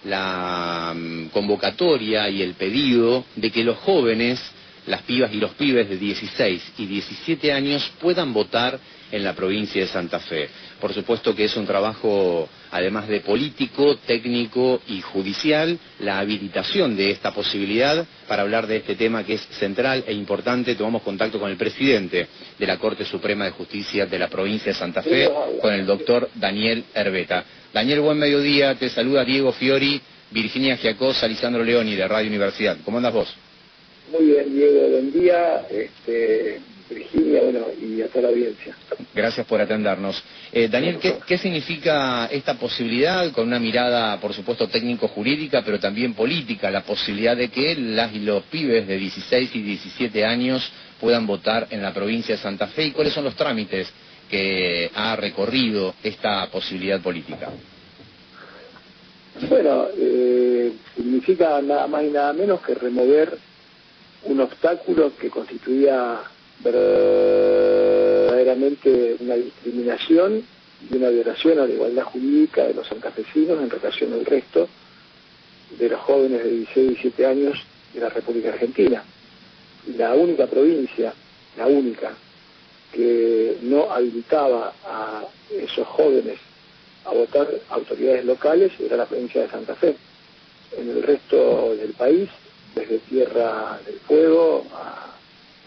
la convocatoria y el pedido de que los jóvenes, las pibas y los pibes de 16 y 17 años puedan votar en la provincia de Santa Fe. Por supuesto que es un trabajo, además de político, técnico y judicial, la habilitación de esta posibilidad. Para hablar de este tema que es central e importante, tomamos contacto con el presidente de la Corte Suprema de Justicia de la provincia de Santa Fe, con el doctor Daniel Herbeta. Daniel, buen mediodía, te saluda Diego Fiori, Virginia Giacosa, Lisandro Leoni de Radio Universidad. ¿Cómo andas vos? Muy bien, Diego, buen día, Virginia, bueno, y a toda la audiencia. Gracias por atendernos. Daniel, ¿qué significa esta posibilidad, con una mirada, por supuesto, técnico-jurídica, pero también política, la posibilidad de que las y los pibes de 16 y 17 años puedan votar en la provincia de Santa Fe? ¿Y cuáles son los trámites que ha recorrido esta posibilidad política? Bueno, significa nada más y nada menos que remover un obstáculo que constituía verdaderamente una discriminación y una violación a la igualdad jurídica de los santafesinos en relación al resto de los jóvenes de 16 y 17 años de la República Argentina. La única provincia, la única, que no habilitaba a esos jóvenes a votar autoridades locales era la provincia de Santa Fe. En el resto del país, desde Tierra del Fuego a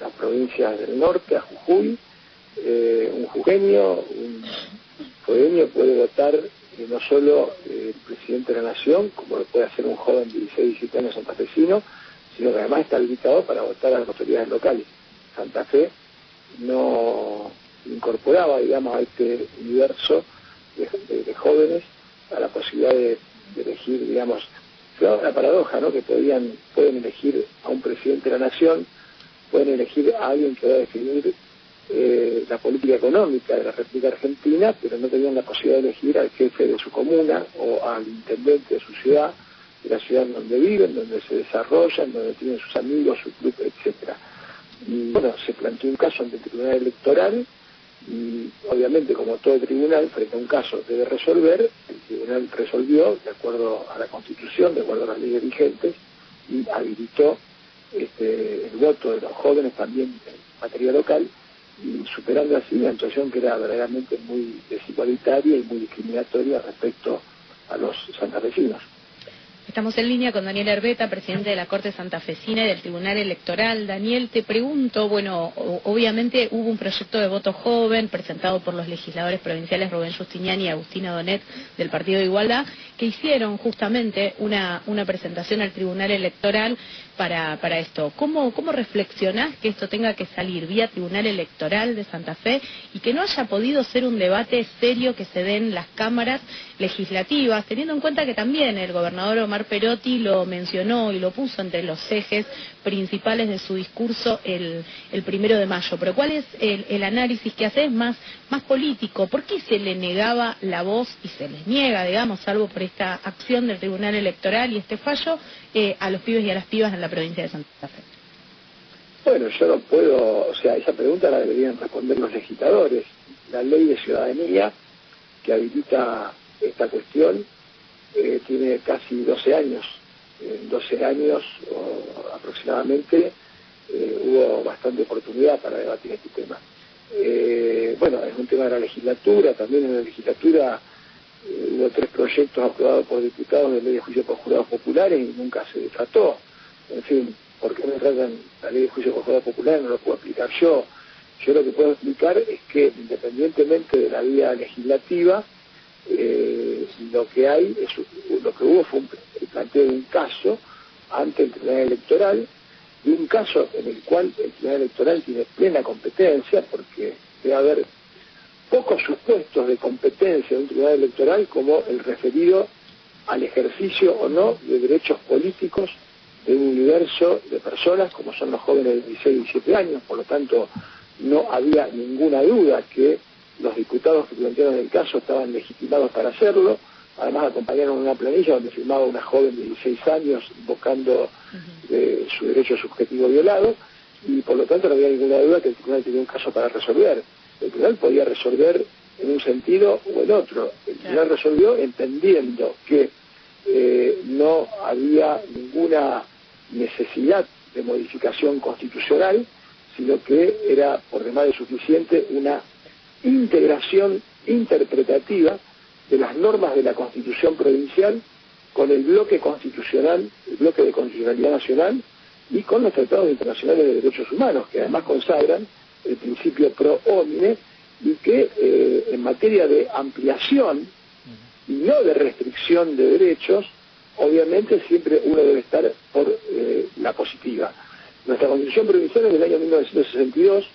las provincias del norte, a Jujuy, un jujeño, un fuegueño puede votar no solo el presidente de la Nación, como lo puede hacer un joven de 16 y 17 años santafesino, sino que además está habilitado para votar a las autoridades locales. Santa Fe no incorporaba, digamos, a este universo de jóvenes a la posibilidad de elegir, digamos, una paradoja, ¿no? Que pueden elegir a un presidente de la Nación, pueden elegir a alguien que va a definir la política económica de la República Argentina, pero no tenían la posibilidad de elegir al jefe de su comuna o al intendente de su ciudad, de la ciudad en donde viven, donde se desarrollan, donde tienen sus amigos, su club, etcétera. Y bueno, se planteó un caso ante el Tribunal Electoral y obviamente, como todo tribunal, frente a un caso debe resolver, el tribunal resolvió de acuerdo a la Constitución, de acuerdo a las leyes vigentes, y habilitó el voto de los jóvenes también en materia local, y superando así una situación que era verdaderamente muy desigualitaria y muy discriminatoria respecto a los santafesinos. Estamos en línea con Daniel Herbeta, presidente de la Corte Santafesina y del Tribunal Electoral. Daniel, te pregunto, bueno, obviamente hubo un proyecto de voto joven presentado por los legisladores provinciales Rubén Justiniani y Agustina Donet del Partido de Igualdad, que hicieron justamente una presentación al Tribunal Electoral para esto. ¿Cómo reflexionás que esto tenga que salir vía Tribunal Electoral de Santa Fe y que no haya podido ser un debate serio que se dé en las cámaras legislativas, teniendo en cuenta que también el gobernador Omar Perotti lo mencionó y lo puso entre los ejes principales de su discurso el 1 de mayo? Pero ¿cuál es el análisis que haces más político? ¿Por qué se le negaba la voz y se les niega, digamos, salvo por esta acción del Tribunal Electoral y este fallo, a los pibes y a las pibas en la provincia de Santa Fe? Bueno, yo no puedo, o sea, esa pregunta la deberían responder los legisladores. La ley de ciudadanía que habilita esta cuestión tiene casi 12 años. En 12 años aproximadamente hubo bastante oportunidad para debatir este tema. Bueno, es un tema de la legislatura, también en la legislatura hubo 3 proyectos aprobados por diputados de ley de juicio por jurados populares y nunca se trató. En fin, ¿por qué me tratan la ley de juicio por jurados populares? No lo puedo explicar yo. Yo lo que puedo explicar es que, independientemente de la vía legislativa, lo que hubo fue el planteo de un caso ante el Tribunal Electoral, y un caso en el cual el Tribunal Electoral tiene plena competencia, porque debe haber pocos supuestos de competencia de un Tribunal Electoral como el referido al ejercicio o no de derechos políticos de un universo de personas como son los jóvenes de 16 y 17 años. Por lo tanto, no había ninguna duda que los diputados que plantearon el caso estaban legitimados para hacerlo. Además, acompañaron una planilla donde firmaba una joven de 16 años invocando su derecho subjetivo violado, y por lo tanto no había ninguna duda que el tribunal tenía un caso para resolver. El tribunal podía resolver en un sentido o en otro. El tribunal resolvió entendiendo que había ninguna necesidad de modificación constitucional, sino que era por demás de suficiente una integración interpretativa de las normas de la Constitución provincial con el bloque constitucional, el bloque de constitucionalidad nacional, y con los tratados internacionales de derechos humanos, que además consagran el principio pro homine, y que en materia de ampliación y no de restricción de derechos, obviamente siempre uno debe estar por la positiva. Nuestra Constitución provincial es del año 1962,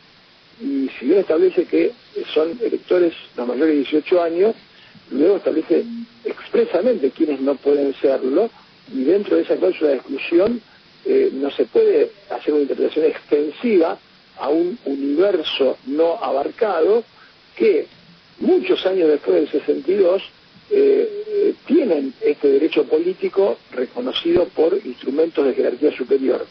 y si bien establece que son electores los mayores de 18 años, luego establece expresamente quienes no pueden serlo, y dentro de esa cláusula de exclusión no se puede hacer una interpretación extensiva a un universo no abarcado que muchos años después del 62 tienen este derecho político reconocido por instrumentos de jerarquía superior.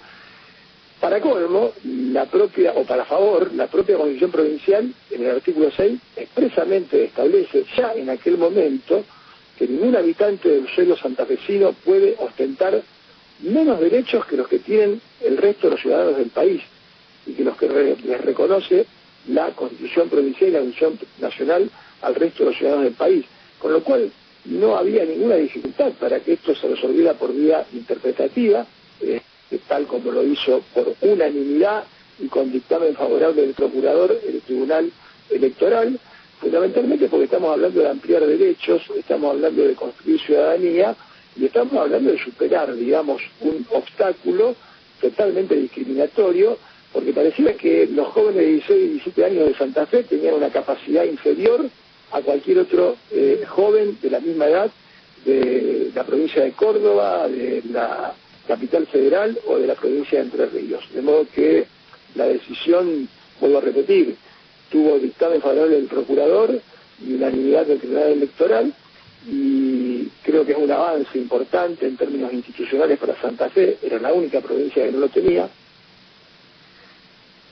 Para colmo, la propia Constitución provincial, en el artículo 6, expresamente establece ya en aquel momento que ningún habitante del suelo santafesino puede ostentar menos derechos que los que tienen el resto de los ciudadanos del país, y que los que les reconoce la Constitución provincial y la Constitución nacional al resto de los ciudadanos del país. Con lo cual, no había ninguna dificultad para que esto se resolviera por vía interpretativa, tal como lo hizo por unanimidad y con dictamen favorable del procurador el Tribunal Electoral, fundamentalmente porque estamos hablando de ampliar derechos, estamos hablando de construir ciudadanía, y estamos hablando de superar, digamos, un obstáculo totalmente discriminatorio, porque parecía que los jóvenes de 16 y 17 años de Santa Fe tenían una capacidad inferior a cualquier otro joven de la misma edad de la provincia de Córdoba, de la capital federal o de la provincia de Entre Ríos. De modo que la decisión, vuelvo a repetir, tuvo dictamen favorable del procurador y unanimidad del Tribunal Electoral, y creo que es un avance importante en términos institucionales para Santa Fe. Era la única provincia que no lo tenía.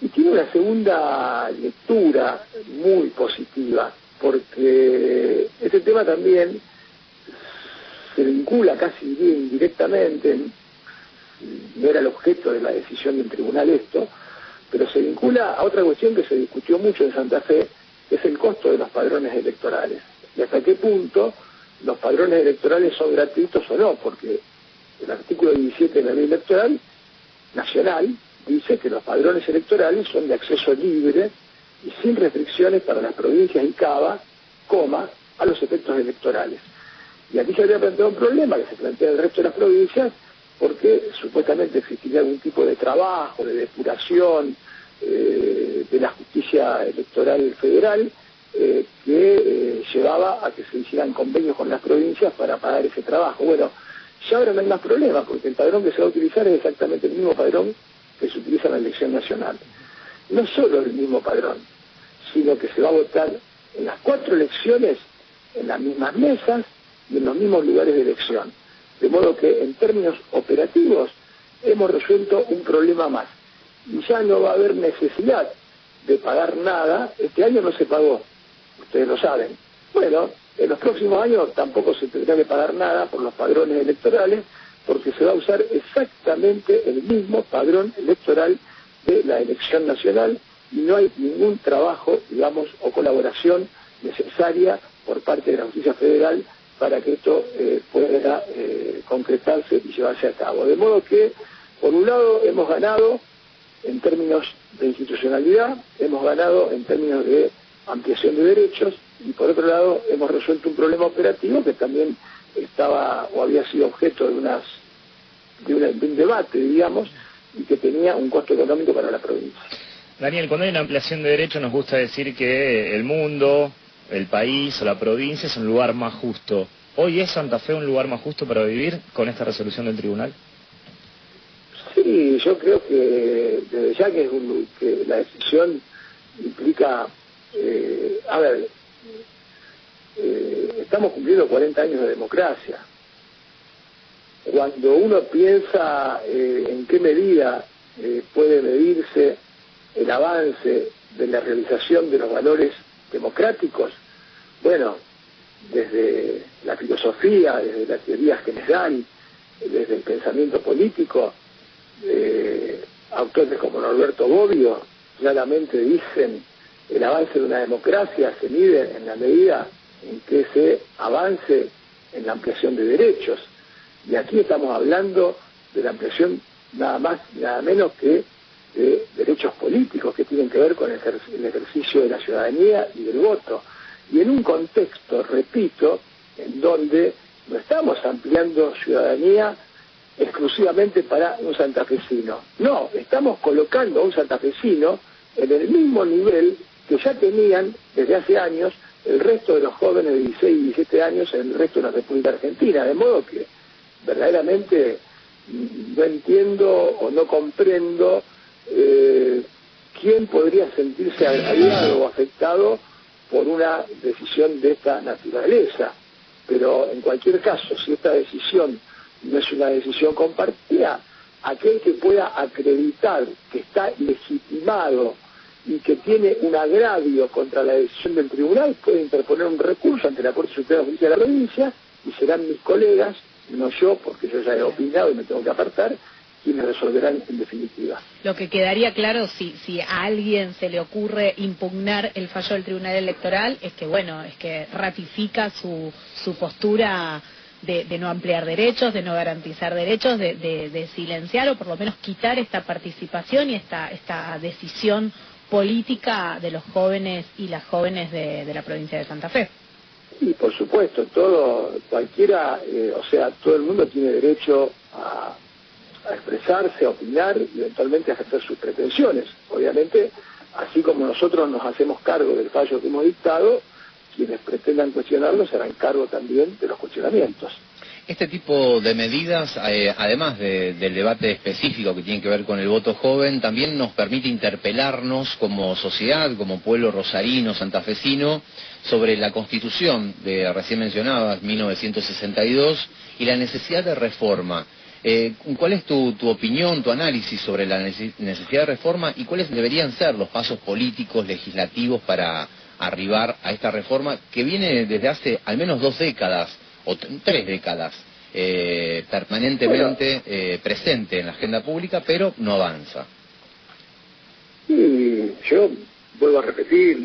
Y tiene una segunda lectura muy positiva, porque este tema también se vincula casi indirectamente, no era el objeto de la decisión del tribunal esto, pero se vincula a otra cuestión que se discutió mucho en Santa Fe, que es el costo de los padrones electorales. Y hasta qué punto los padrones electorales son gratuitos o no, porque el artículo 17 de la ley electoral nacional dice que los padrones electorales son de acceso libre y sin restricciones para las provincias y cava, a los efectos electorales. Y aquí se habría planteado un problema que se plantea en el resto de las provincias, porque supuestamente existiría algún tipo de trabajo, de depuración de la justicia electoral federal, que llevaba a que se hicieran convenios con las provincias para pagar ese trabajo. Bueno, ya ahora no hay más problema, porque el padrón que se va a utilizar es exactamente el mismo padrón que se utiliza en la elección nacional. No solo el mismo padrón, sino que se va a votar en las 4 elecciones en las mismas mesas y en los mismos lugares de elección. De modo que en términos operativos hemos resuelto un problema más. Y ya no va a haber necesidad de pagar nada. Este año no se pagó, ustedes lo saben. Bueno, en los próximos años tampoco se tendrá que pagar nada por los padrones electorales, porque se va a usar exactamente el mismo padrón electoral de la elección nacional, y no hay ningún trabajo, digamos, o colaboración necesaria por parte de la justicia federal para que esto pueda concretarse y llevarse a cabo. De modo que, por un lado, hemos ganado en términos de institucionalidad, hemos ganado en términos de ampliación de derechos, y por otro lado hemos resuelto un problema operativo que también estaba o había sido objeto de un debate, digamos, y que tenía un costo económico para la provincia. Daniel, cuando hay una ampliación de derechos nos gusta decir que el mundo, el país o la provincia es un lugar más justo. ¿Hoy es Santa Fe un lugar más justo para vivir con esta resolución del tribunal? Sí, yo creo que desde ya que la decisión implica, estamos cumpliendo 40 años de democracia. Cuando uno piensa en qué medida puede medirse el avance de la realización de los valores democráticos, bueno, desde la filosofía, desde la teoría general, desde el pensamiento político, autores como Norberto Bobbio claramente dicen: el avance de una democracia se mide en la medida en que se avance en la ampliación de derechos. Y aquí estamos hablando de la ampliación nada más, nada menos que de derechos políticos que tienen que ver con el ejercicio de la ciudadanía y del voto. Y en un contexto, repito, en donde no estamos ampliando ciudadanía exclusivamente para un santafesino. No, estamos colocando a un santafesino en el mismo nivel que ya tenían desde hace años el resto de los jóvenes de 16 y 17 años en el resto de la República Argentina, de modo que verdaderamente no entiendo o no comprendo quién podría sentirse agraviado o afectado por una decisión de esta naturaleza. Pero en cualquier caso, si esta decisión no es una decisión compartida, aquel que pueda acreditar que está legitimado y que tiene un agravio contra la decisión del tribunal puede interponer un recurso ante la Corte Suprema de Justicia de la provincia, y serán mis colegas, no yo, porque yo ya he opinado y me tengo que apartar, quienes resolverán en definitiva. Lo que quedaría claro, si a alguien se le ocurre impugnar el fallo del Tribunal Electoral, es que, bueno, es que ratifica su postura de no ampliar derechos, de no garantizar derechos, de silenciar o por lo menos quitar esta participación y esta decisión política de los jóvenes y las jóvenes de la provincia de Santa Fe. Y por supuesto, cualquiera, todo el mundo tiene derecho a expresarse, a opinar y eventualmente a ejercer sus pretensiones. Obviamente, así como nosotros nos hacemos cargo del fallo que hemos dictado, quienes pretendan cuestionarlo se harán cargo también de los cuestionamientos. Este tipo de medidas, además del debate específico que tiene que ver con el voto joven, también nos permite interpelarnos como sociedad, como pueblo rosarino, santafesino, sobre la Constitución de recién mencionada, 1962, y la necesidad de reforma. ¿Cuál es tu opinión, tu análisis sobre la necesidad de reforma y cuáles deberían ser los pasos políticos, legislativos para arribar a esta reforma que viene desde hace al menos 2 décadas o 3 décadas permanentemente presente en la agenda pública, pero no avanza? Y yo vuelvo a repetir,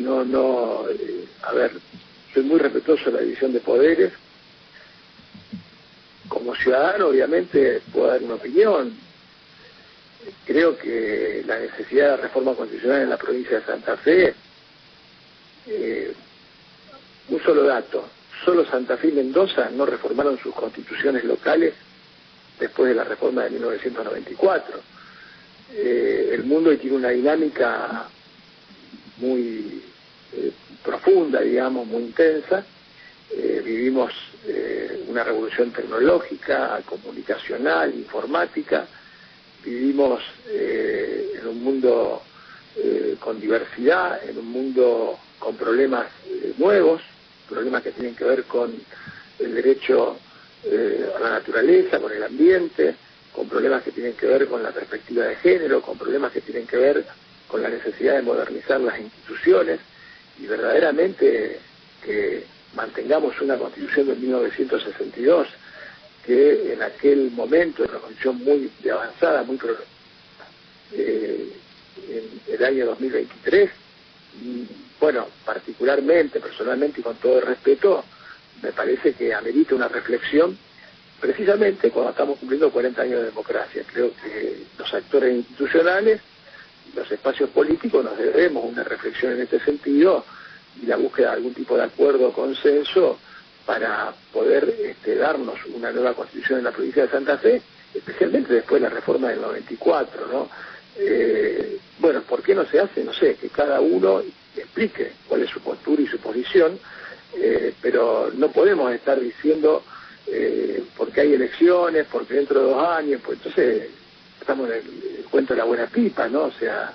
soy muy respetuoso de la división de poderes. Como ciudadano, obviamente, puedo dar una opinión. Creo que la necesidad de reforma constitucional en la provincia de Santa Fe, un solo dato: solo Santa Fe y Mendoza no reformaron sus constituciones locales después de la reforma de 1994. El mundo hoy tiene una dinámica muy profunda, digamos, muy intensa. Vivimos una revolución tecnológica, comunicacional, informática. Vivimos en un mundo con diversidad, en un mundo con problemas nuevos, problemas que tienen que ver con el derecho a la naturaleza, con el ambiente, con problemas que tienen que ver con la perspectiva de género, con problemas que tienen que ver con la necesidad de modernizar las instituciones, y verdaderamente que mantengamos una constitución de 1962, que en aquel momento era una constitución muy avanzada, muy en el año 2023, bueno, particularmente, personalmente y con todo el respeto, me parece que amerita una reflexión, precisamente cuando estamos cumpliendo 40 años de democracia. Creo que los actores institucionales, los espacios políticos, nos debemos una reflexión en este sentido y la búsqueda de algún tipo de acuerdo o consenso para poder darnos una nueva constitución en la provincia de Santa Fe, especialmente después de la reforma del 94, ¿no? Bueno, ¿por qué no se hace? No sé, que cada uno explique cuál es su postura y su posición, pero no podemos estar diciendo porque hay elecciones, porque dentro de 2 años, pues entonces estamos en el cuento de la buena pipa, ¿no? O sea,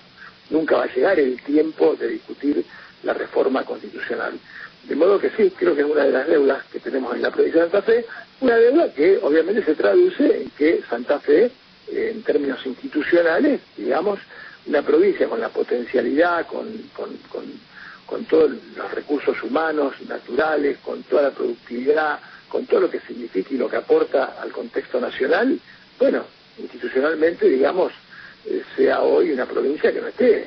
nunca va a llegar el tiempo de discutir la reforma constitucional. De modo que sí, creo que es una de las deudas que tenemos en la provincia de Santa Fe, una deuda que obviamente se traduce en que Santa Fe, en términos institucionales, digamos, una provincia con la potencialidad, con todos los recursos humanos, naturales, con toda la productividad, con todo lo que significa y lo que aporta al contexto nacional, bueno, institucionalmente, digamos, sea hoy una provincia que no esté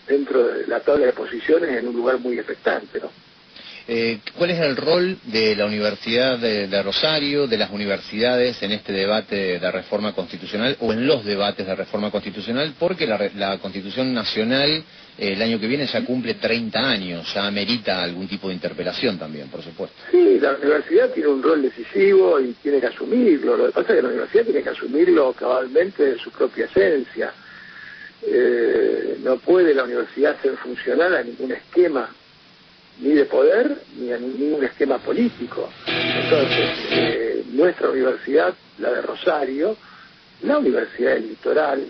dentro de la tabla de posiciones en un lugar muy expectante, ¿no? ¿Cuál es el rol de la Universidad de Rosario, de las universidades en este debate de reforma constitucional o en los debates de reforma constitucional? Porque la Constitución Nacional el año que viene ya cumple 30 años, ya amerita algún tipo de interpelación también, por supuesto. Sí, la universidad tiene un rol decisivo y tiene que asumirlo. Lo que pasa es que la universidad tiene que asumirlo cabalmente de su propia esencia. No puede la universidad ser funcional a ningún esquema ni de poder, ni a ningún esquema político. Entonces, nuestra universidad, la de Rosario, la Universidad del Litoral,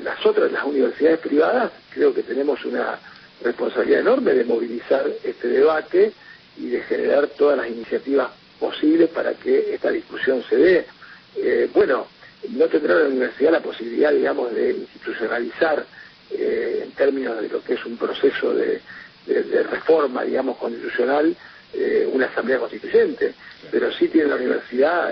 las universidades privadas, creo que tenemos una responsabilidad enorme de movilizar este debate y de generar todas las iniciativas posibles para que esta discusión se dé. Bueno, no tendrá la universidad la posibilidad, digamos, de institucionalizar en términos de lo que es un proceso de reforma, digamos, constitucional, una asamblea constituyente, pero sí tiene la universidad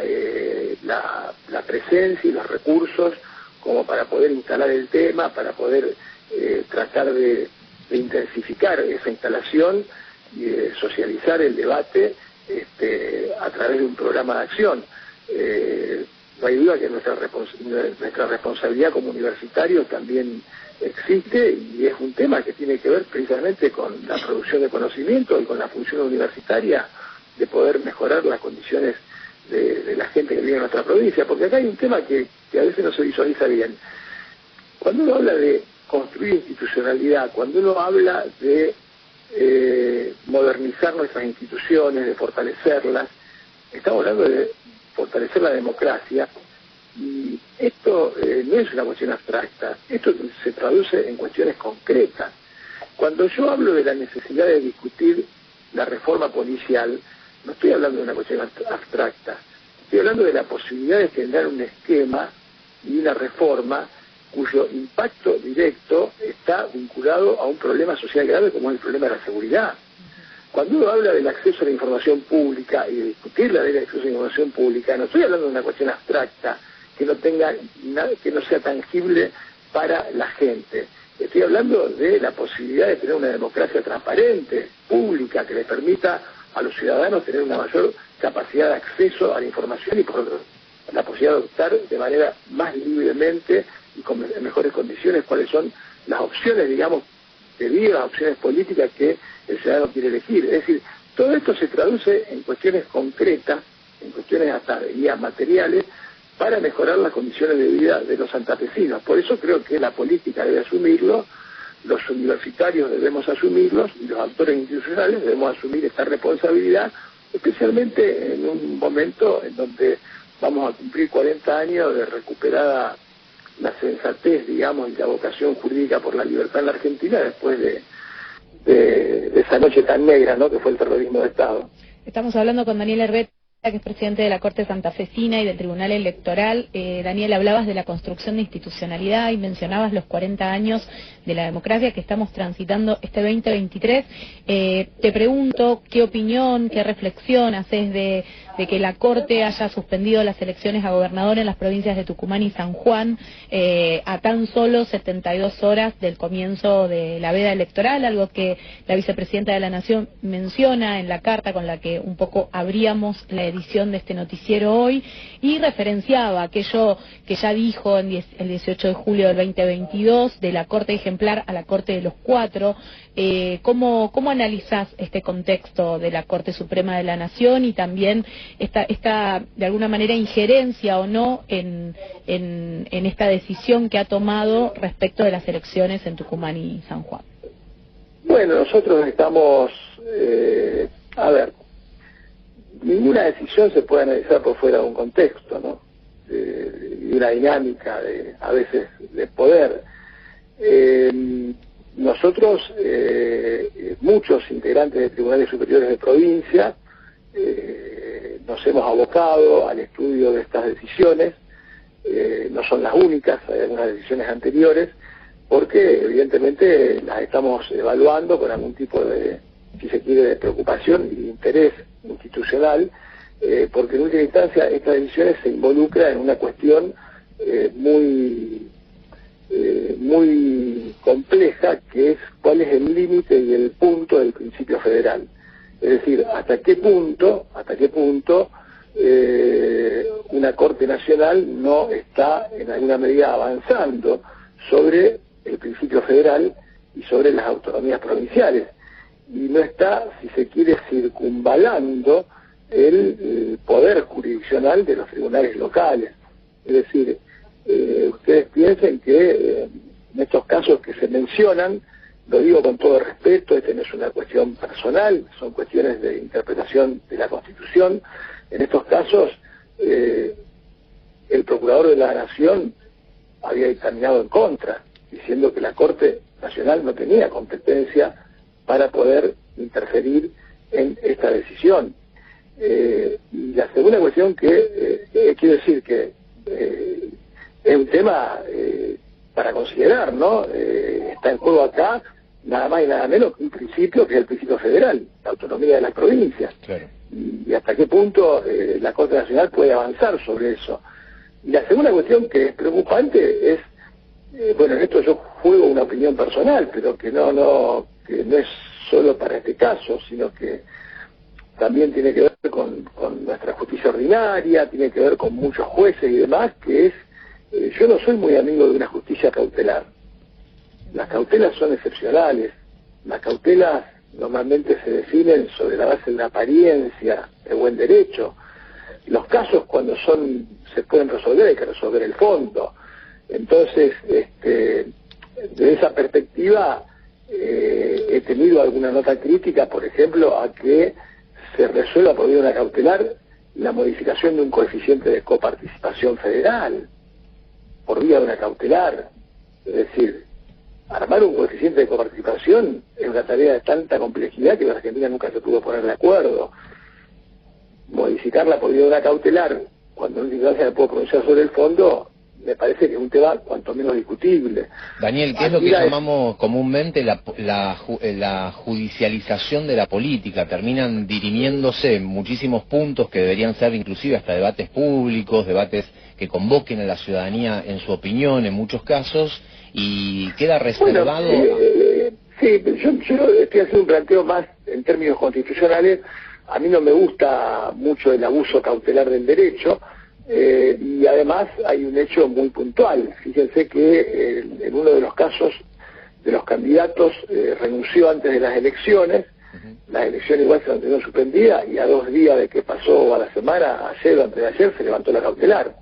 la presencia y los recursos como para poder instalar el tema, para poder tratar de intensificar esa instalación y de socializar el debate a través de un programa de acción. No hay duda que nuestra responsabilidad como universitarios también existe y es un tema que tiene que ver precisamente con la producción de conocimiento y con la función universitaria de poder mejorar las condiciones de la gente que vive en nuestra provincia, porque acá hay un tema que a veces no se visualiza bien. Cuando uno habla de construir institucionalidad, cuando uno habla de modernizar nuestras instituciones, de fortalecerlas, estamos hablando de fortalecer la democracia, y esto no es una cuestión abstracta, esto se traduce en cuestiones concretas. Cuando yo hablo de la necesidad de discutir la reforma policial, no estoy hablando de una cuestión abstracta, estoy hablando de la posibilidad de generar un esquema y una reforma cuyo impacto directo está vinculado a un problema social grave como es el problema de la seguridad. Cuando uno habla del acceso a la información pública y de discutir la ley de acceso a la información pública, no estoy hablando de una cuestión abstracta que no tenga nada, que no sea tangible para la gente. Estoy hablando de la posibilidad de tener una democracia transparente, pública, que le permita a los ciudadanos tener una mayor capacidad de acceso a la información y por otro la posibilidad de optar de manera más libremente y con mejores condiciones cuáles son las opciones, digamos, de vida, las opciones políticas que el ciudadano quiere elegir. Es decir, todo esto se traduce en cuestiones concretas, en cuestiones hasta de guías materiales, para mejorar las condiciones de vida de los santafesinos. Por eso creo que la política debe asumirlo, los universitarios debemos asumirlos y los actores institucionales debemos asumir esta responsabilidad, especialmente en un momento en donde vamos a cumplir 40 años de recuperada la sensatez, digamos, y la vocación jurídica por la libertad en la Argentina después de esa noche tan negra, ¿no?, que fue el terrorismo de Estado. Estamos hablando con Daniel Herbeta, que es presidente de la Corte Santafesina y del Tribunal Electoral. Daniel, hablabas de la construcción de institucionalidad y mencionabas los 40 años de la democracia que estamos transitando este 2023. Te pregunto, ¿qué opinión, qué reflexión haces de que la Corte haya suspendido las elecciones a gobernador en las provincias de Tucumán y San Juan a tan solo 72 horas del comienzo de la veda electoral, algo que la vicepresidenta de la Nación menciona en la carta con la que un poco abríamos la edición de este noticiero hoy, y referenciaba aquello que ya dijo el 18 de julio del 2022 de la Corte ejemplar a la Corte de los Cuatro. ¿Cómo analizás este contexto de la Corte Suprema de la Nación y también esta de alguna manera injerencia o no en esta decisión que ha tomado respecto de las elecciones en Tucumán y San Juan? Bueno, nosotros estamos, a ver, ninguna decisión se puede analizar por fuera de un contexto, ¿no? Y una dinámica a veces de poder. Nosotros, muchos integrantes de tribunales superiores de provincia, nos hemos abocado al estudio de estas decisiones. No son las únicas, hay algunas decisiones anteriores, porque evidentemente las estamos evaluando con algún tipo de, si se quiere, de preocupación y de interés institucional, porque en última instancia estas decisiones se involucran en una cuestión muy compleja, que es cuál es el límite y el punto del principio federal. Es decir, hasta qué punto una Corte Nacional no está en alguna medida avanzando sobre el principio federal y sobre las autonomías provinciales, y no está, si se quiere, circunvalando el poder jurisdiccional de los tribunales locales. Es decir, ustedes piensen que en estos casos que se mencionan, lo digo con todo respeto, esta no es una cuestión personal, son cuestiones de interpretación de la Constitución. En estos casos, el Procurador de la Nación había dictaminado en contra, diciendo que la Corte Nacional no tenía competencia para poder interferir en esta decisión. Y la segunda cuestión que quiero decir que es un tema para considerar, ¿no? Está en juego acá nada más y nada menos que un principio, que es el principio federal, la autonomía de las provincias. Claro. Y hasta qué punto la Corte Nacional puede avanzar sobre eso. Y la segunda cuestión que es preocupante es, bueno, en esto yo juego una opinión personal, pero que no es solo para este caso, sino que también tiene que ver con nuestra justicia ordinaria, tiene que ver con muchos jueces y demás, que es, yo no soy muy amigo de una justicia cautelar. Las cautelas son excepcionales, las cautelas normalmente se definen sobre la base de una apariencia de buen derecho. Los casos, cuando se pueden resolver, hay que resolver el fondo. Entonces, desde esa perspectiva, he tenido alguna nota crítica, por ejemplo, a que se resuelva por vía de una cautelar la modificación de un coeficiente de coparticipación federal, por vía de una cautelar. Es decir, armar un coeficiente de coparticipación es una tarea de tanta complejidad que la Argentina nunca se pudo poner de acuerdo. Modificarla por vía de una cautelar, cuando en última instancia me puedo pronunciar sobre el fondo, me parece que es un tema cuanto menos discutible. Daniel, ¿qué es lo que llamamos comúnmente la judicialización de la política? Terminan dirimiéndose muchísimos puntos que deberían ser inclusive hasta debates públicos, debates que convoquen a la ciudadanía en su opinión en muchos casos, y queda reservado... Bueno, sí, yo estoy haciendo un planteo más en términos constitucionales. A mí no me gusta mucho el abuso cautelar del derecho, y además hay un hecho muy puntual. Fíjense que en uno de los casos de los candidatos renunció antes de las elecciones. Las elecciones igual se mantuvieron suspendidas, y a 2 días de que pasó, a la semana, ayer o antes de ayer, se levantó la cautelar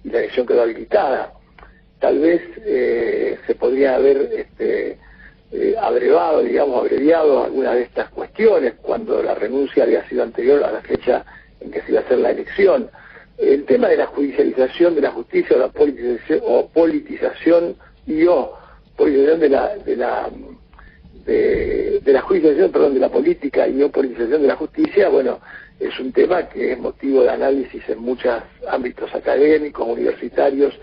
y la elección quedó habilitada. Tal vez se podría haber abreviado algunas de estas cuestiones cuando la renuncia había sido anterior a la fecha en que se iba a hacer la elección. El tema de la judicialización de la justicia, o la politización de la judicialización, perdón, de la política y o politización de la justicia, bueno, es un tema que es motivo de análisis en muchos ámbitos académicos, universitarios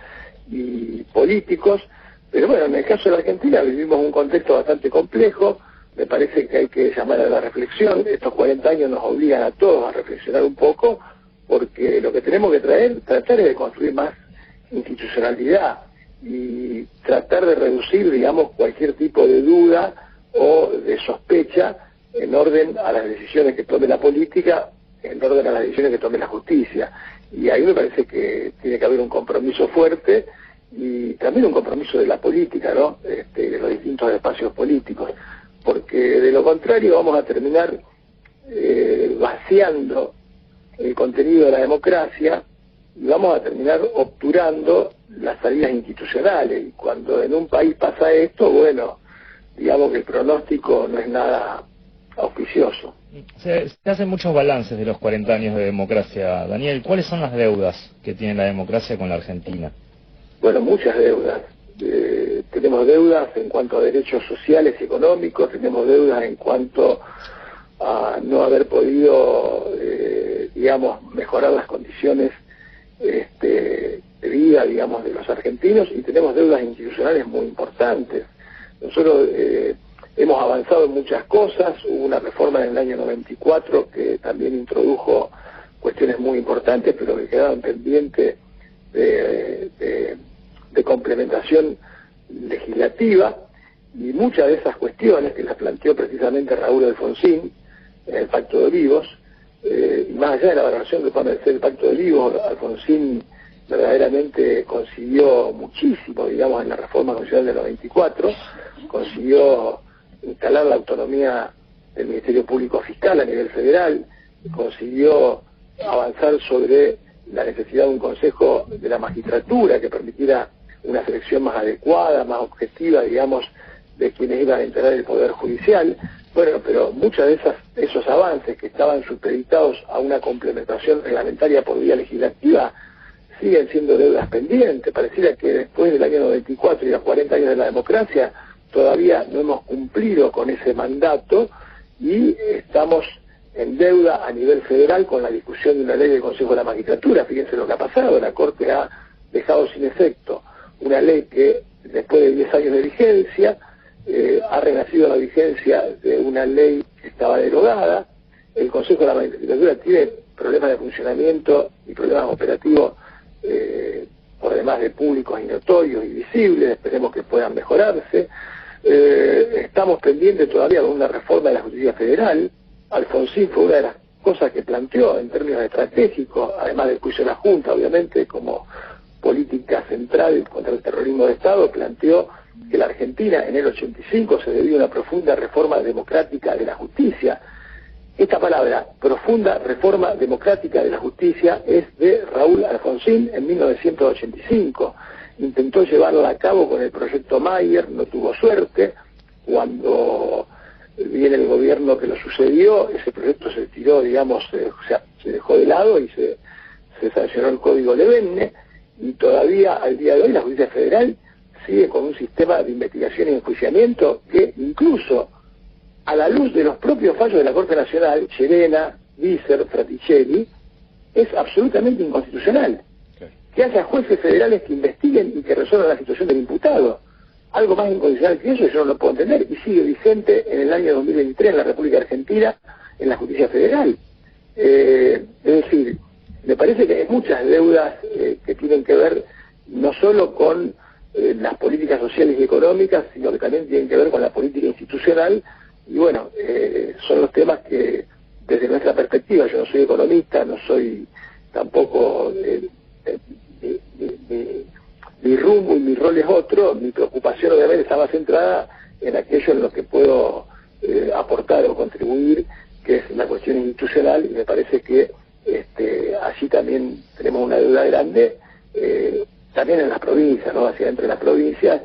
y políticos. Pero bueno, en el caso de la Argentina vivimos un contexto bastante complejo. Me parece que hay que llamar a la reflexión. Estos 40 años nos obligan a todos a reflexionar un poco, porque lo que tenemos que tratar es de construir más institucionalidad y tratar de reducir, digamos, cualquier tipo de duda o de sospecha en orden a las decisiones que tome la política, en orden a las decisiones que tome la justicia. Y ahí me parece que tiene que haber un compromiso fuerte, y también un compromiso de la política, ¿no? De los distintos espacios políticos, porque de lo contrario vamos a terminar vaciando el contenido de la democracia, y vamos a terminar obturando las salidas institucionales. Y cuando en un país pasa esto, bueno, digamos que el pronóstico no es nada auspicioso. Se hacen muchos balances de los 40 años de democracia. Daniel, ¿cuáles son las deudas que tiene la democracia con la Argentina? Bueno, muchas deudas. Tenemos deudas en cuanto a derechos sociales y económicos, tenemos deudas en cuanto a no haber podido, digamos, mejorar las condiciones de vida, digamos, de los argentinos, y tenemos deudas institucionales muy importantes. Nosotros hemos avanzado en muchas cosas. Hubo una reforma en el año 94 que también introdujo cuestiones muy importantes, pero que quedaban pendientes de complementación legislativa, y muchas de esas cuestiones que las planteó precisamente Raúl Alfonsín en el Pacto de Olivos, y más allá de la valoración que pueda merecer el Pacto de Olivos, Alfonsín verdaderamente consiguió muchísimo, digamos, en la reforma constitucional del 94, consiguió instalar la autonomía del Ministerio Público Fiscal a nivel federal, consiguió avanzar sobre la necesidad de un Consejo de la Magistratura que permitiera una selección más adecuada, más objetiva, digamos, de quienes iban a integrar el Poder Judicial. Bueno, pero muchos de esos avances que estaban supeditados a una complementación reglamentaria por vía legislativa siguen siendo deudas pendientes. Pareciera que después del año 94 y los 40 años de la democracia todavía no hemos cumplido con ese mandato y estamos en deuda a nivel federal con la discusión de una ley del Consejo de la Magistratura. Fíjense lo que ha pasado, la Corte ha dejado sin efecto una ley que después de 10 años de vigencia ha renacido la vigencia de una ley que estaba derogada. El Consejo de la Magistratura tiene problemas de funcionamiento y problemas operativos por demás de públicos y notorios y visibles, esperemos que puedan mejorarse. Estamos pendientes todavía de una reforma de la justicia federal. Alfonsín fue una de las cosas que planteó en términos estratégicos, además del juicio de la Junta, obviamente, como política central contra el terrorismo de Estado, planteó que la Argentina en el 85 se debió a una profunda reforma democrática de la justicia. Esta palabra, profunda reforma democrática de la justicia, es de Raúl Alfonsín en 1985. Intentó llevarla a cabo con el proyecto Mayer, no tuvo suerte. Cuando viene el gobierno que lo sucedió, ese proyecto se tiró, digamos, se dejó de lado y se sancionó el Código Levenne, y todavía al día de hoy la justicia federal sigue con un sistema de investigación y enjuiciamiento que incluso a la luz de los propios fallos de la Corte Nacional, Llerena, Visser, Fraticelli, es absolutamente inconstitucional. Que haya jueces federales que investiguen y que resuelvan la situación del imputado. Algo más incondicional que eso yo no lo puedo entender, y sigue vigente en el año 2023 en la República Argentina en la justicia federal. Es decir, me parece que hay muchas deudas que tienen que ver no solo con las políticas sociales y económicas, sino que también tienen que ver con la política institucional, y bueno, son los temas que desde nuestra perspectiva, yo no soy economista, no soy tampoco... mi rumbo y mi rol es otro. Mi preocupación obviamente está más centrada en aquello en lo que puedo aportar o contribuir, que es la cuestión institucional, y me parece que allí también tenemos una deuda grande, también en las provincias, ¿no? Hacia dentro de las provincias,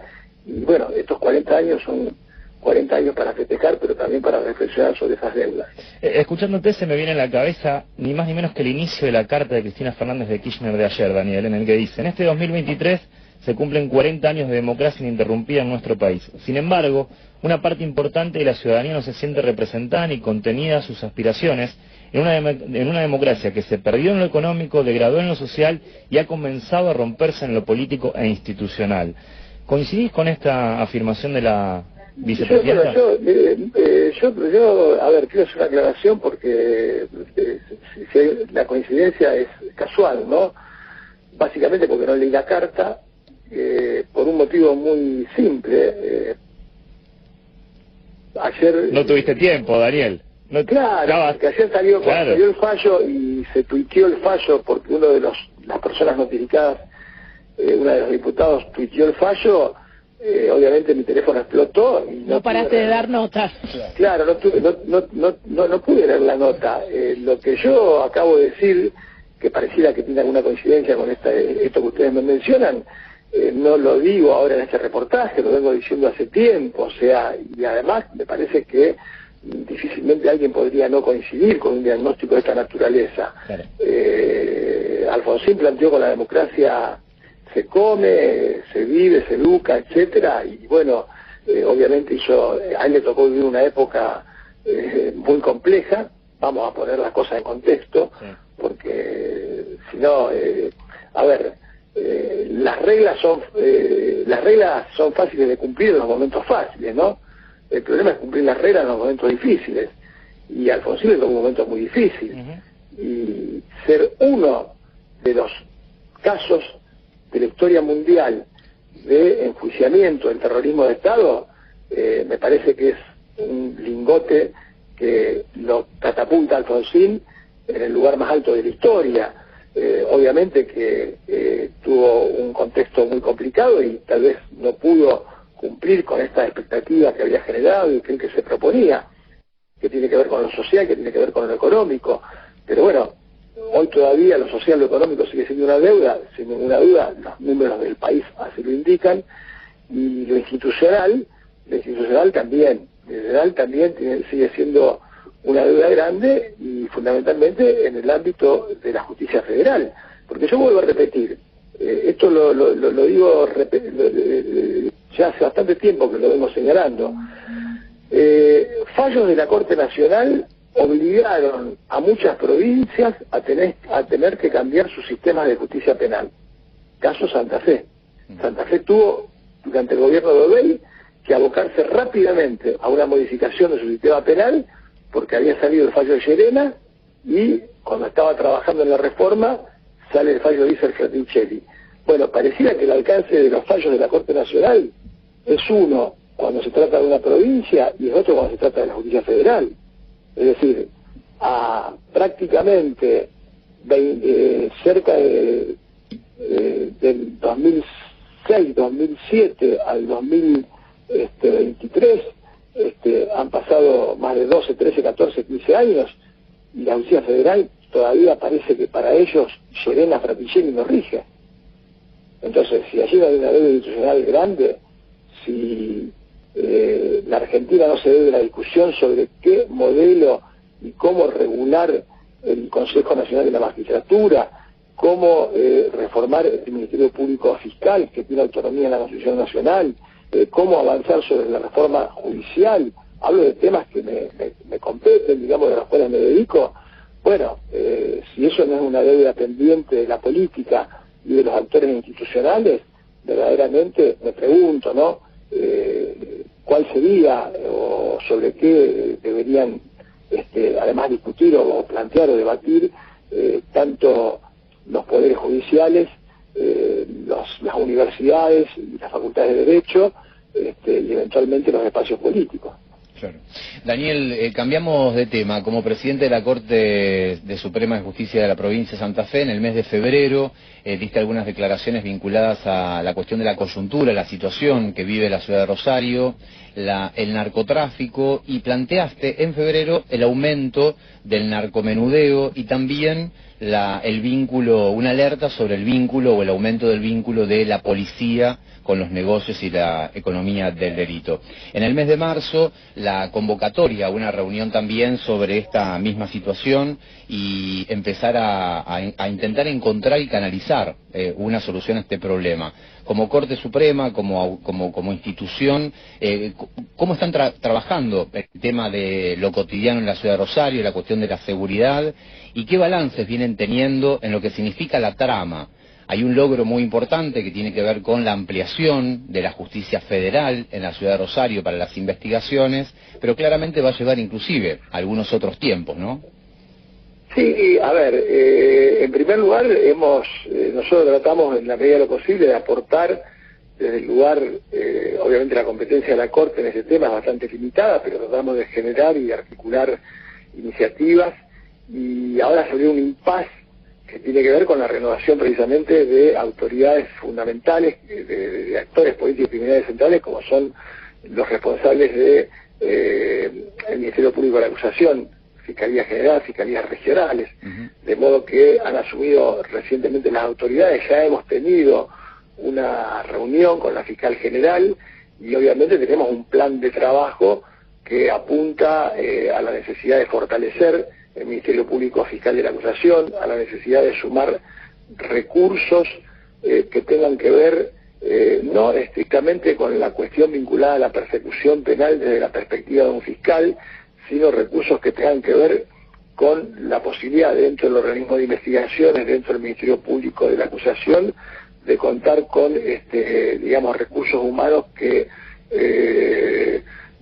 y bueno, estos 40 años son 40 años para festejar, pero también para reflexionar sobre esas deudas. Escuchándote se me viene a la cabeza ni más ni menos que el inicio de la carta de Cristina Fernández de Kirchner de ayer, Daniel, en el que dice: en este 2023 se cumplen 40 años de democracia ininterrumpida en nuestro país. Sin embargo, una parte importante de la ciudadanía no se siente representada ni contenida sus aspiraciones en una democracia que se perdió en lo económico, degradó en lo social y ha comenzado a romperse en lo político e institucional. ¿Coincidís con esta afirmación de la vicepresidenta? Yo, a ver, quiero hacer una aclaración porque la coincidencia es casual, ¿no? Básicamente porque no leí la carta, por un motivo muy simple. Ayer... No tuviste tiempo, Daniel. No, claro, que ayer salió el fallo y se tuiteó el fallo porque uno de las personas notificadas, uno de los diputados tuiteó el fallo. Obviamente mi teléfono explotó y no paraste de dar notas. Claro, no pude leer la nota. Lo que yo acabo de decir, que pareciera que tiene alguna coincidencia con esto que ustedes me mencionan, no lo digo ahora en este reportaje, lo vengo diciendo hace tiempo, o sea, y además me parece que difícilmente alguien podría no coincidir con un diagnóstico de esta naturaleza. Claro. Alfonsín planteó con la democracia se come, se vive, se educa, etcétera, y bueno, obviamente a él le tocó vivir una época muy compleja. Vamos a poner las cosas en contexto, sí, porque si no, a ver, las reglas son fáciles de cumplir en los momentos fáciles, ¿no? El problema es cumplir las reglas en los momentos difíciles, y Alfonsín es un momento muy difícil. Y ser uno de los casos de la historia mundial de enjuiciamiento del terrorismo de Estado, me parece que es un lingote que lo catapulta a Alfonsín en el lugar más alto de la historia. Obviamente que tuvo un contexto muy complicado y tal vez no pudo cumplir con esta expectativa que había generado y que se proponía, que tiene que ver con lo social, que tiene que ver con lo económico. Pero bueno, hoy todavía lo social, lo económico sigue siendo una deuda, sin ninguna duda, los números del país así lo indican, y lo institucional también, sigue siendo una deuda grande y fundamentalmente en el ámbito de la justicia federal. Porque yo vuelvo a repetir, esto lo digo ya hace bastante tiempo que lo vengo señalando, fallos de la Corte Nacional obligaron a muchas provincias a tener que cambiar sus sistemas de justicia penal. Caso Santa Fe. Santa Fe tuvo, durante el gobierno de Obey, que abocarse rápidamente a una modificación de su sistema penal porque había salido el fallo de Llerena y cuando estaba trabajando en la reforma sale el fallo de Iser Fratincelli. Bueno, pareciera que el alcance de los fallos de la Corte Nacional es uno cuando se trata de una provincia y es otro cuando se trata de la justicia federal. Es decir, a prácticamente cerca del 2006, 2007 al 2023, han pasado más de 12, 13, 14, 15 años y la justicia federal todavía parece que para ellos Llerena, Fratincelli no rige. Entonces, si allí hay una deuda institucional grande, si la Argentina no se debe la discusión sobre qué modelo y cómo regular el Consejo Nacional de la Magistratura, cómo reformar el Ministerio Público Fiscal, que tiene autonomía en la Constitución Nacional, cómo avanzar sobre la reforma judicial. Hablo de temas que me competen, digamos, de los cuales me dedico. Bueno, si eso no es una deuda pendiente de la política y de los actores institucionales, verdaderamente me pregunto, ¿no? ¿Cuál sería o sobre qué deberían además discutir o plantear o debatir tanto los poderes judiciales, las universidades y las facultades de Derecho y eventualmente los espacios políticos? Claro. Daniel, cambiamos de tema. Como presidente de la Corte de Suprema de Justicia de la provincia de Santa Fe, en el mes de febrero diste algunas declaraciones vinculadas a la cuestión de la coyuntura, la situación que vive la ciudad de Rosario, el narcotráfico, y planteaste en febrero el aumento del narcomenudeo y también el vínculo, una alerta sobre el vínculo o el aumento del vínculo de la policía con los negocios y la economía del delito. En el mes de marzo, la convocatoria a una reunión también sobre esta misma situación y empezar a intentar encontrar y canalizar una solución a este problema. Como Corte Suprema, como institución, ¿cómo están trabajando el tema de lo cotidiano en la ciudad de Rosario, la cuestión de la seguridad, y qué balances vienen teniendo en lo que significa la trama? Hay un logro muy importante que tiene que ver con la ampliación de la justicia federal en la ciudad de Rosario para las investigaciones, pero claramente va a llevar inclusive algunos otros tiempos, ¿no? Sí, a ver, en primer lugar nosotros tratamos en la medida de lo posible de aportar desde el lugar, obviamente la competencia de la Corte en ese tema es bastante limitada, pero tratamos de generar y de articular iniciativas, y ahora salió un impasse que tiene que ver con la renovación precisamente de autoridades fundamentales, de actores políticos y criminales centrales, como son los responsables de el Ministerio Público de la Acusación, Fiscalía General, Fiscalías Regionales, de modo que han asumido recientemente las autoridades. Ya hemos tenido una reunión con la Fiscal General y obviamente tenemos un plan de trabajo que apunta a la necesidad de fortalecer el Ministerio Público Fiscal de la Acusación, a la necesidad de sumar recursos que tengan que ver no estrictamente con la cuestión vinculada a la persecución penal desde la perspectiva de un fiscal, sino recursos que tengan que ver con la posibilidad dentro del organismo de investigaciones, dentro del Ministerio Público de la Acusación, de contar con digamos recursos humanos que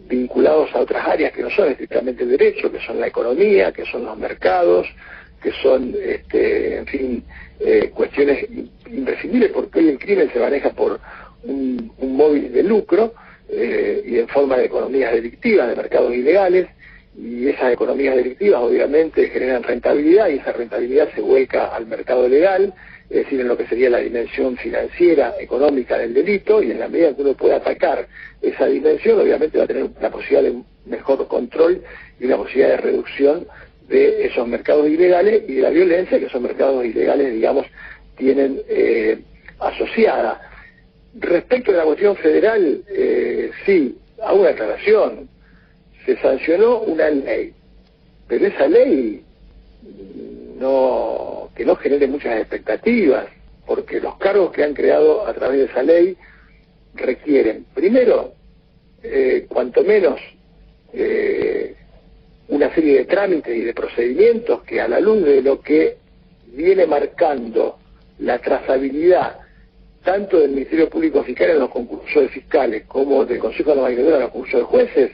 vinculados a otras áreas que no son estrictamente derecho, que son la economía, que son los mercados, que son, en fin, cuestiones imprescindibles, porque hoy el crimen se maneja por un móvil de lucro y en forma de economías delictivas, de mercados ilegales, y esas economías delictivas obviamente generan rentabilidad, y esa rentabilidad se vuelca al mercado legal, es decir, en lo que sería la dimensión financiera, económica del delito, y en la medida que uno pueda atacar esa dimensión, obviamente va a tener la posibilidad de un mejor control y una posibilidad de reducción de esos mercados ilegales y de la violencia que esos mercados ilegales, digamos, tienen asociada. Respecto de la cuestión federal, sí, hago una aclaración. Se sancionó una ley, pero esa ley que no genere muchas expectativas, porque los cargos que han creado a través de esa ley requieren, primero, cuanto menos una serie de trámites y de procedimientos que, a la luz de lo que viene marcando la trazabilidad tanto del Ministerio Público Fiscal en los concursos de fiscales como del Consejo de la Magistratura en los concursos de jueces,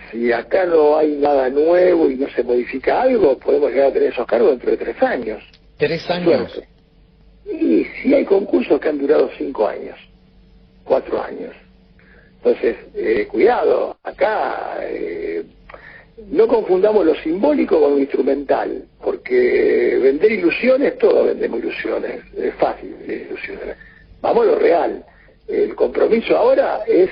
si acá no hay nada nuevo y no se modifica algo, podemos llegar a tener esos cargos dentro de 3 años. 3 años. Suerte. Y si hay concursos que han durado 5 años, 4 años. Entonces, cuidado, acá no confundamos lo simbólico con lo instrumental, porque vender ilusiones, todos vendemos ilusiones, es fácil vender ilusiones. Vamos a lo real. El compromiso ahora es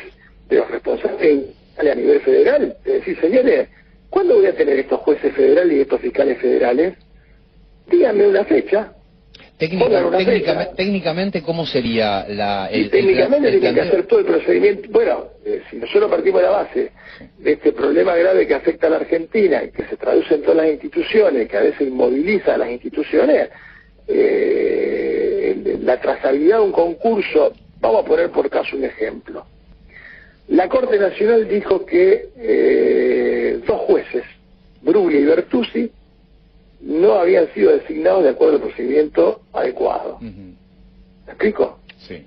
de los responsables a nivel federal, es decir, señores, ¿cuándo voy a tener estos jueces federales y estos fiscales federales? Díganme una fecha. Técnicamente, ¿cómo sería técnicamente tienen que hacer todo el procedimiento. Bueno, si nosotros partimos de la base de este problema grave que afecta a la Argentina y que se traduce en todas las instituciones, que a veces inmoviliza a las instituciones, la trazabilidad de un concurso, vamos a poner por caso un ejemplo. La Corte Nacional dijo que 2 jueces, Bruglia y Bertuzzi, no habían sido designados de acuerdo al procedimiento adecuado. ¿Me explico? Sí.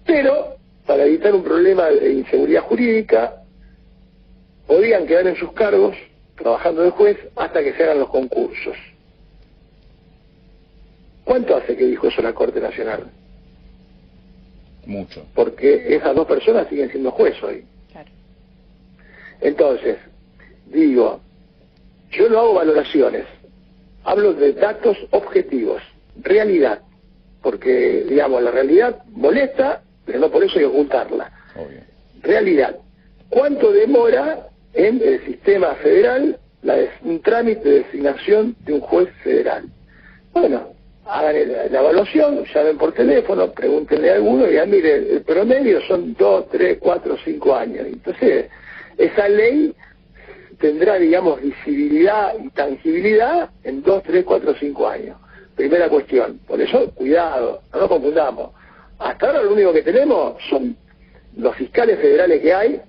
Pero, para evitar un problema de inseguridad jurídica, podían quedar en sus cargos, trabajando de juez, hasta que se hagan los concursos. ¿Cuánto hace que dijo eso la Corte Nacional? Mucho. Porque esas 2 personas siguen siendo juez hoy. Claro. Entonces, digo, yo no hago valoraciones, hablo de datos objetivos, realidad, porque, digamos, la realidad molesta, pero no por eso hay que ocultarla. Obvio. Realidad. ¿Cuánto demora en el sistema federal un trámite de designación de un juez federal? Bueno, hagan la evaluación, llamen por teléfono, pregúntenle a alguno y digan, mire, el promedio son 2, 3, 4, 5 años. Entonces, esa ley tendrá, digamos, visibilidad y tangibilidad en 2, 3, 4, 5 años. Primera cuestión. Por eso, cuidado, no nos confundamos. Hasta ahora lo único que tenemos son los fiscales federales que hay,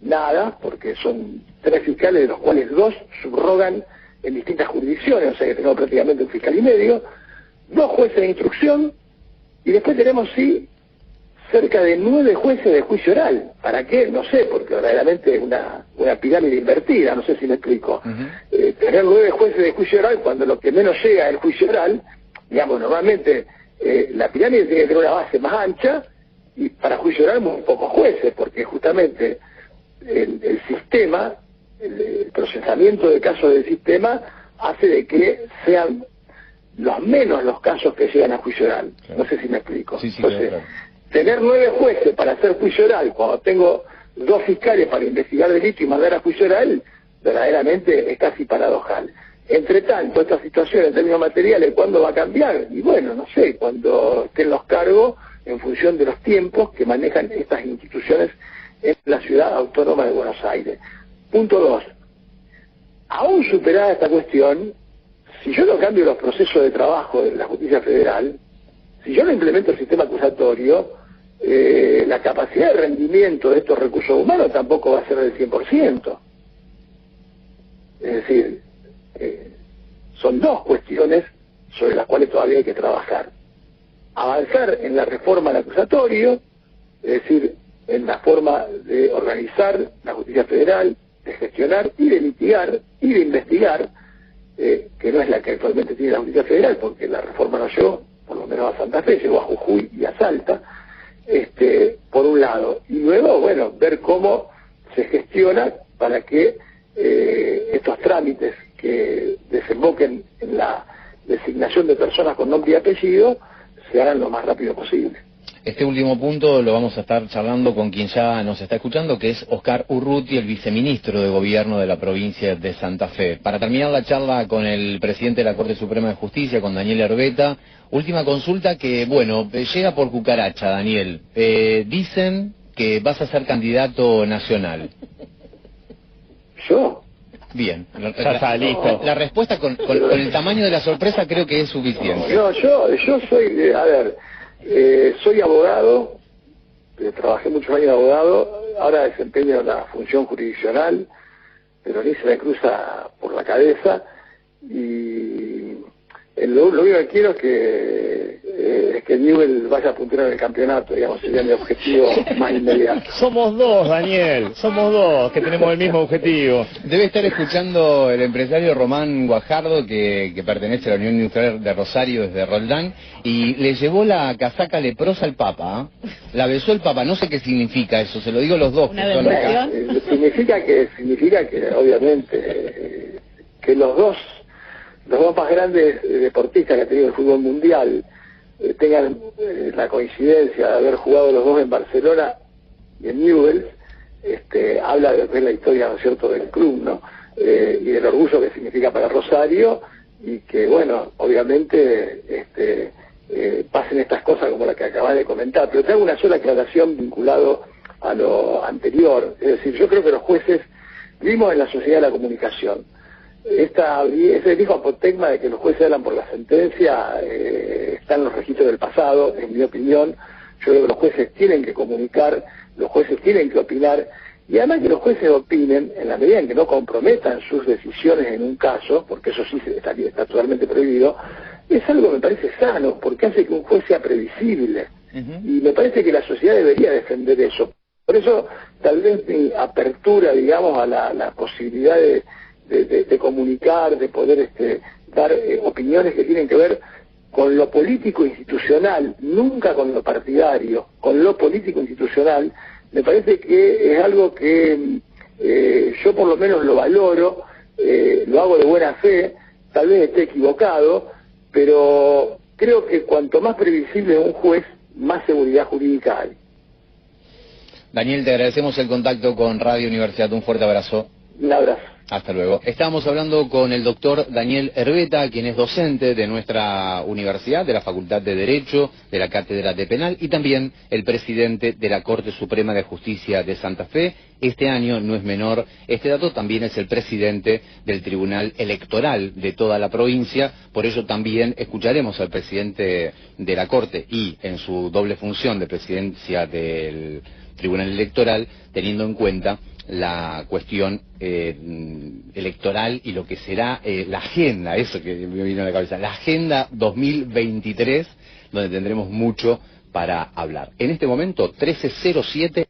nada, porque son 3 fiscales, de los cuales 2 subrogan en distintas jurisdicciones, o sea que tenemos prácticamente un fiscal y medio, 2 jueces de instrucción, y después tenemos, sí, cerca de 9 jueces de juicio oral. ¿Para qué? No sé, porque verdaderamente es una pirámide invertida, no sé si me explico. Tener 9 jueces de juicio oral cuando lo que menos llega es el juicio oral, digamos, normalmente la pirámide tiene que tener una base más ancha, y para juicio oral muy pocos jueces, porque justamente el sistema, el procesamiento de casos del sistema hace de que sean los menos los casos que llegan a juicio oral. Claro. No sé si me explico. Sí, entonces, claro. Tener 9 jueces para hacer juicio oral, cuando tengo 2 fiscales para investigar delito y mandar a juicio oral, verdaderamente es casi paradojal. Entre tanto, esta situación en términos materiales, ¿cuándo va a cambiar? Y bueno, no sé, cuando estén los cargos en función de los tiempos que manejan estas instituciones en la ciudad autónoma de Buenos Aires. Punto 2. Aún superada esta cuestión, si yo no cambio los procesos de trabajo de la justicia federal, si yo no implemento el sistema acusatorio, la capacidad de rendimiento de estos recursos humanos tampoco va a ser del 100%. Es decir, son 2 cuestiones sobre las cuales todavía hay que trabajar. Avanzar en la reforma del acusatorio, es decir, en la forma de organizar la justicia federal, de gestionar y de litigar y de investigar, que no es la que actualmente tiene la Justicia Federal, porque la reforma no llegó, por lo menos a Santa Fe, llegó a Jujuy y a Salta, por un lado. Y luego, bueno, ver cómo se gestiona para que estos trámites que desemboquen en la designación de personas con nombre y apellido se hagan lo más rápido posible. Este último punto lo vamos a estar charlando con quien ya nos está escuchando, que es Oscar Urruti, el viceministro de Gobierno de la provincia de Santa Fe. Para terminar la charla con el presidente de la Corte Suprema de Justicia, con Daniel Herbeta, última consulta que, bueno, llega por cucaracha, Daniel. Dicen que vas a ser candidato nacional. ¿Yo? Bien. Ya está, listo. La respuesta con el tamaño de la sorpresa creo que es suficiente. No, yo soy, soy abogado, trabajé muchos años de abogado, ahora desempeño la función jurisdiccional, pero ni se me cruza por la cabeza, y lo único que quiero es que Newell vaya a puntuar en el campeonato, digamos, sería mi objetivo más inmediato. Somos dos, Daniel, somos dos que tenemos el mismo objetivo. Debe estar escuchando el empresario Román Guajardo, que pertenece a la Unión Industrial de Rosario desde Roldán, y le llevó la casaca leprosa al Papa, ¿eh? La besó el Papa, no sé qué significa eso, se lo digo a los dos. ¿Una bendición? Significa que obviamente que los dos más grandes deportistas que ha tenido el fútbol mundial tengan la coincidencia de haber jugado los dos en Barcelona y en Newell's, habla de lo que es la historia, ¿no es cierto?, del club, ¿no? Y del orgullo que significa para Rosario, y que, bueno, obviamente pasen estas cosas como la que acabas de comentar. Pero te hago una sola aclaración vinculado a lo anterior. Es decir, yo creo que los jueces vivimos en la sociedad de la comunicación. Ese viejo apotegma de que los jueces hablan por la sentencia está en los registros del pasado, en mi opinión. Yo creo que los jueces tienen que comunicar, los jueces tienen que opinar, y además que los jueces opinen en la medida en que no comprometan sus decisiones en un caso, porque eso sí está totalmente prohibido, es algo que me parece sano, porque hace que un juez sea previsible. Y me parece que la sociedad debería defender eso. Por eso, tal vez mi apertura, digamos, a la posibilidad de comunicar, de poder dar opiniones que tienen que ver con lo político institucional, nunca con lo partidario, con lo político institucional, me parece que es algo que yo por lo menos lo valoro, lo hago de buena fe, tal vez esté equivocado, pero creo que cuanto más previsible es un juez, más seguridad jurídica hay. Daniel, te agradecemos el contacto con Radio Universidad, un fuerte abrazo. Un abrazo. Hasta luego. Estamos hablando con el doctor Daniel Herbeta, quien es docente de nuestra universidad, de la Facultad de Derecho, de la Cátedra de Penal, y también el presidente de la Corte Suprema de Justicia de Santa Fe. Este año no es menor este dato, también es el presidente del Tribunal Electoral de toda la provincia, por ello también escucharemos al presidente de la Corte y en su doble función de presidencia del Tribunal Electoral, teniendo en cuenta la cuestión electoral y lo que será la agenda, eso que me vino a la cabeza, la agenda 2023, donde tendremos mucho para hablar. En este momento, 13:07.